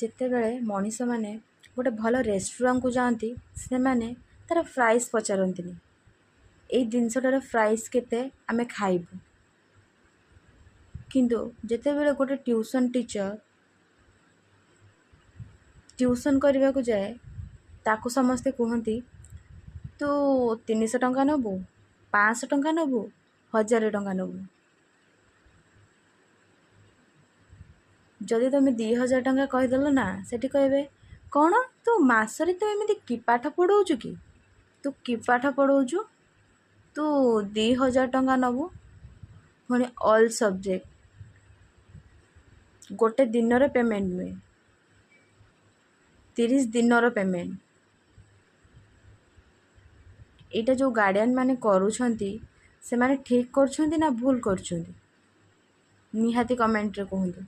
ଯେତେବେଳେ ମଣିଷମାନେ ଗୋଟେ ଭଲ ରେଷ୍ଟୁରାଣ୍ଟକୁ ଯାଆନ୍ତି ସେମାନେ ତା'ର ପ୍ରାଇସ୍ ପଚାରନ୍ତିନି, ଏଇ ଜିନିଷଟାର ପ୍ରାଇସ୍ କେତେ ଆମେ ଖାଇବୁ। କିନ୍ତୁ ଯେତେବେଳେ ଗୋଟେ ଟ୍ୟୁସନ୍ ଟିଚର୍ ଟ୍ୟୁସନ୍ କରିବାକୁ ଯାଏ ତାକୁ ସମସ୍ତେ କୁହନ୍ତି ତୁ 300 ଟଙ୍କା ନେବୁ, 500 ଟଙ୍କା ନେବୁ, 1000 ଟଙ୍କା ନେବୁ। ଯଦି ତୁମେ 2000 ଟଙ୍କା କହିଦେଲ ନା, ସେଠି କହିବେ କ'ଣ ତୁ ମାସରେ ତୁ ଏମିତି କି ପାଠ ପଢ଼ଉଛୁ କି, ତୁ କି ପାଠ ପଢ଼ଉଛୁ, ତୁ 2000 ଟଙ୍କା ନେବୁ। ପୁଣି ଅଲ୍ ସବଜେକ୍ଟ ଗୋଟେ ଦିନର ପେମେଣ୍ଟ ନୁହେଁ, 30 ଦିନର ପେମେଣ୍ଟ। ଏଇଟା ଯେଉଁ ଗାର୍ଡ଼ିଆନ୍ ମାନେ କରୁଛନ୍ତି ସେମାନେ ଠିକ୍ କରୁଛନ୍ତି ନା ଭୁଲ କରୁଛନ୍ତି? ନିହାତି କମେଣ୍ଟରେ କୁହନ୍ତୁ।